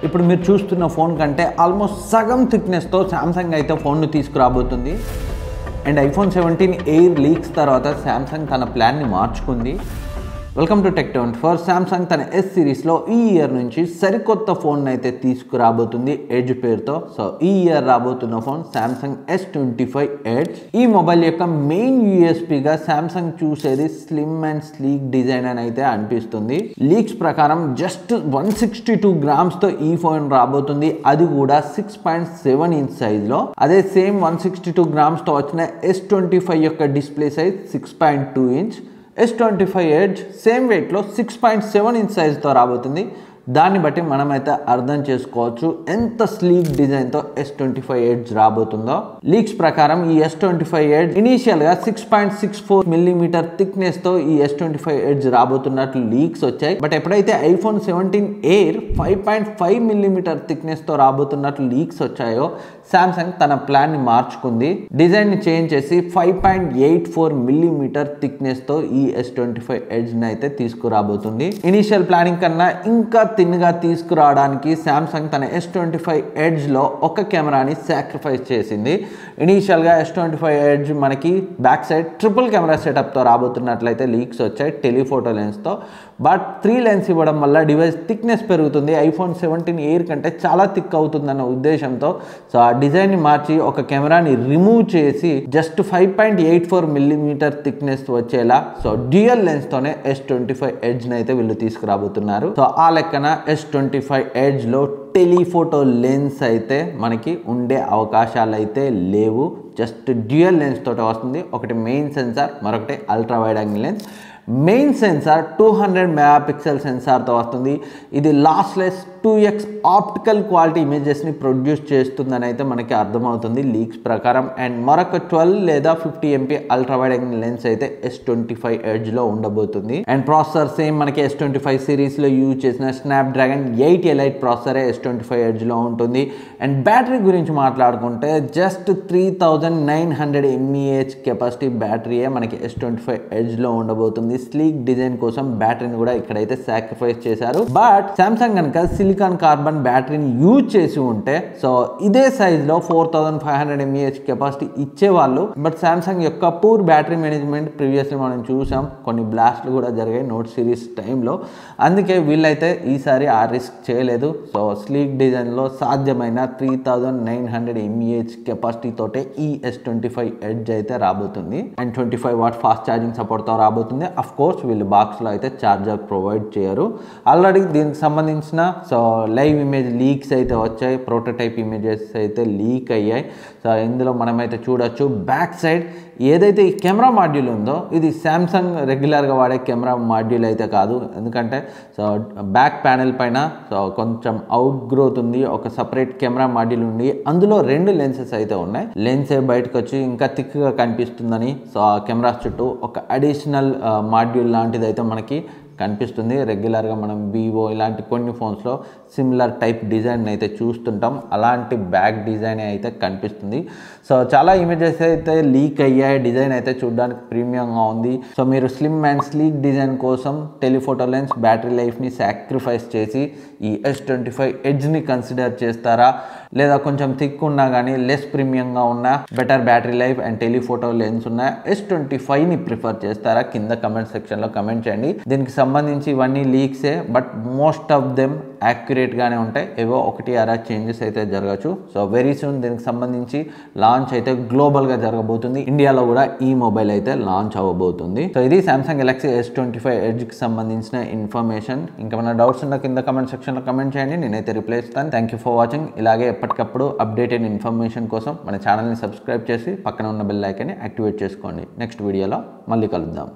ఇప్పుడు మీరు చూస్తున్న ఫోన్ కంటే ఆల్మోస్ట్ సగం థిక్నెస్తో సామ్సంగ్ అయితే ఫోన్ను తీసుకురాబోతుంది. అండ్ ఐఫోన్ 17 ఎయిర్ లీక్స్ తర్వాత సామ్సంగ్ తన ప్లాన్ని మార్చుకుంది. Welcome to Tech 24. సామ్సంగ్ తన ఎస్ సిరీస్లో ఈ ఇయర్ నుంచి సరికొత్త ఫోన్ అయితే తీసుకురాబోతుంది ఎడ్జ్ పేరుతో. సో ఈ ఇయర్ రాబోతున్న ఫోన్ సామ్సంగ్ S25 ఎడ్జ్. ఈ మొబైల్ యొక్క మెయిన్ యూఎస్పీగా సామ్సంగ్ చూసేది స్లిమ్ అండ్ స్లీక్ డిజైన్ అని అయితే అనిపిస్తుంది. లీక్స్ ప్రకారం జస్ట్ 162 గ్రామ్స్తో ఈ ఫోన్ రాబోతుంది, అది కూడా 6.7 ఇంచ్ సైజ్లో. అదే సేమ్ 162 గ్రామ్స్తో వచ్చిన S25 యొక్క display size 6.2 inch. S25 edge same వెయిట్లో 6.7 ఇంచ్ సైజ్తో రాబోతుంది. దాన్ని బట్టి మనమైతే అర్థం చేసుకోవచ్చు ఎంత స్లీక్ డిజైన్తో S25 ఎడ్జ్ రాబోతుందో. లీక్స్ ప్రకారం ఈ S25 ఎడ్జ్ ఇనీషియల్గా 6.64 మిల్లీమీటర్ థిక్నెస్తో ఈ S25 ఎడ్జ్ రాబోతున్నట్లు లీక్స్ వచ్చాయి. బట్ ఎప్పుడైతే ఐఫోన్ 17 ఎయిర్ 5.5 మిల్లీమీటర్ థిక్నెస్తో రాబోతున్నట్లు లీక్స్ వచ్చాయో సామ్సంగ్ తన ప్లాన్ని మార్చుకుంది. డిజైన్ని చేంజ్ చేసి 5.84 మిల్లీమీటర్ థిక్నెస్తో ఈ S25 ఎడ్జ్ని అయితే తీసుకురాబోతుంది. ఇనీషియల్ ప్లానింగ్ కన్నా ఇంకా థిన్గా తీసుకురావడానికి సామ్సంగ్ తన S25 ఎడ్జ్లో ఒక కెమెరాని సాక్రిఫైస్ చేసింది. ఇనీషియల్గా S25 ఎడ్జ్ మనకి బ్యాక్ సైడ్ ట్రిపుల్ కెమెరా సెటప్తో రాబోతున్నట్లయితే లీక్స్ వచ్చాయి టెలిఫోటో లెన్స్తో. బట్ 3 లెన్స్ ఇవ్వడం వల్ల డివైస్ థిక్నెస్ పెరుగుతుంది, ఐఫోన్ 17 ఎయిర్ కంటే చాలా థిక్ అవుతుందన్న ఉద్దేశంతో సో ఆ డిజైన్ని మార్చి ఒక కెమెరాని రిమూవ్ చేసి జస్ట్ 5.84 మిల్లీమీటర్ థిక్నెస్ వచ్చేలా సో డ్యూయల్ లెన్స్తోనే S25 ఎడ్జ్ని అయితే వీళ్ళు తీసుకురాబోతున్నారు. సో ఆ లెక్కన S25 ఎడ్జ్లో టెలిఫోటో లెన్స్ అయితే మనకి ఉండే అవకాశాలు అయితే లేవు. జస్ట్ డ్యూయల్ లెన్స్ తోటి వస్తుంది. ఒకటి మెయిన్ సెన్సార్, మరొకటి ultra wide angle lens. Main sensor 200 megapixel సెన్సార్తో వస్తుంది. ఇది లాస్లెస్ 2x ఆప్టికల్ క్వాలిటీ ఇమేజెస్ని ప్రొడ్యూస్ చేస్తుందని అయితే మనకి అర్థమవుతుంది లీక్స్ ప్రకారం. అండ్ మరొక 12 లేదా 50 MP ultra wide angle lens అయితే S25 ఎడ్జ్లో ఉండబోతుంది. అండ్ ప్రాసెసర్ సేమ్ మనకి S25 సిరీస్లో యూజ్ చేసిన స్నాప్డ్రాగన్ 8 ఎలైట్ ప్రాసెసరే S25 ఎడ్జ్లో ఉంటుంది. అండ్ బ్యాటరీ గురించి మాట్లాడుకుంటే జస్ట్ 3900 mAh కెపాసిటీ బ్యాటరీయే మనకి S25 ఎడ్జ్లో ఉండబోతుంది. స్లీక్ డిజైన్ కోసం బ్యాటరీని కూడా ఇక్కడైతే సాక్రిఫైస్ చేశారు. బట్ సామ్సంగ్ కనుక సిలికాన్ కార్బన్ బ్యాటరీని యూజ్ చేసి ఉంటే సో ఇదే సైజ్లో 4500 mAh కెపాసిటీ ఇచ్చేవాళ్ళు. బట్ సామ్సంగ్ యొక్క పూర్ బ్యాటరీ మేనేజ్మెంట్ ప్రీవియస్లీ మనం చూసాం, కొన్ని బ్లాస్ట్లు కూడా జరిగాయి నోట్ సిరీస్ టైంలో. అందుకే వీళ్ళైతే ఈసారి ఆ రిస్క్ చేయలేదు. సో స్లీక్ డిజైన్లో సాధ్యమైన 3900 mAh కెపాసిటీ తోటే ఈ S25 ఎడ్జ్ అయితే రాబోతుంది. అండ్ 25 వాట్ ఫాస్ట్ ఛార్జింగ్ సపోర్ట్తో రాబోతుంది. అఫ్ కోర్స్ వీళ్ళు బాక్స్లో అయితే ఛార్జర్ ప్రొవైడ్ చేయరు. ఆల్రెడీ దీనికి సంబంధించిన సో లైవ్ ఇమేజ్ లీక్స్ అయితే వచ్చాయి, ప్రోటోటైప్ ఇమేజెస్ అయితే లీక్ అయ్యాయి. సో ఇందులో మనమైతే చూడొచ్చు బ్యాక్ సైడ్ ఏదైతే ఈ కెమెరా మాడ్యూల్ ఉందో ఇది సామ్సంగ్ రెగ్యులర్గా వాడే కెమెరా మాడ్యూల్ అయితే కాదు. ఎందుకంటే సో బ్యాక్ ప్యానెల్ పైన సో కొంచెం అవుట్ గ్రోత్ ఉంది, ఒక సపరేట్ కెమెరా మాడ్యూల్ ఉంది, అందులో 2 లెన్సెస్ అయితే ఉన్నాయి. లెన్సే బయటకు వచ్చి ఇంకా థిక్గా కనిపిస్తుందని సో ఆ కెమెరాస్ చుట్టూ ఒక అడిషనల్ మాడ్యూల్ లాంటిది అయితే మనకి కనిపిస్తుంది. రెగ్యులర్గా మనం వివో ఇలాంటి కొన్ని ఫోన్స్లో సిమిలర్ టైప్ డిజైన్ అయితే చూస్తుంటాం, అలాంటి బ్యాక్ డిజైన్ అయితే కనిపిస్తుంది. సో చాలా ఇమేజెస్ అయితే లీక్ అయ్యాయి, డిజైన్ అయితే చూడడానికి ప్రీమియంగా ఉంది. సో మీరు స్లిమ్ అండ్ స్లీక్ డిజైన్ కోసం టెలిఫోటో లెన్స్ బ్యాటరీ లైఫ్ని సాక్రిఫైస్ చేసి ఈ S25 ఎడ్జ్ని కన్సిడర్ చేస్తారా, లేదా కొంచెం థిక్ ఉన్నా కానీ లెస్ ప్రీమియంగా ఉన్న better battery life and telephoto lens ఉన్న S25ని ప్రిఫర్ చేస్తారా? కింద కమెంట్ సెక్షన్లో కమెంట్ చేయండి. దీనికి సంబంధించి ఇవన్నీ లీక్సే, బట్ మోస్ట్ ఆఫ్ దెమ్ యాక్యురేట్గానే ఉంటాయి. ఏవో ఒకటి అరా చేంజెస్ అయితే జరగచ్చు. సో వెరీ సూన్ దీనికి సంబంధించి లాంచ్ అయితే గ్లోబల్గా జరగబోతుంది. ఇండియాలో కూడా ఈ మొబైల్ అయితే లాంచ్ అవ్వబోతుంది. సో ఇది సామ్సంగ్ గెలాక్సీ S25 ఎడ్జ్కి సంబంధించిన ఇన్ఫర్మేషన్. ఇంకేమైనా డౌట్స్ ఉన్న కింద కమెంట్ సెక్షన్లో కమెంట్ చేయండి, నేనైతే రిప్లై ఇస్తాను. Thank you for watching. ఇలాగే ఎప్పటికప్పుడు అప్డేటెడ్ ఇన్ఫర్మేషన్ కోసం మన ఛానల్ని సబ్స్క్రైబ్ చేసి పక్కన ఉన్న బెల్ ఐకాన్ని యాక్టివేట్ చేసుకోండి. నెక్స్ట్ వీడియోలో మళ్ళీ కలుద్దాం.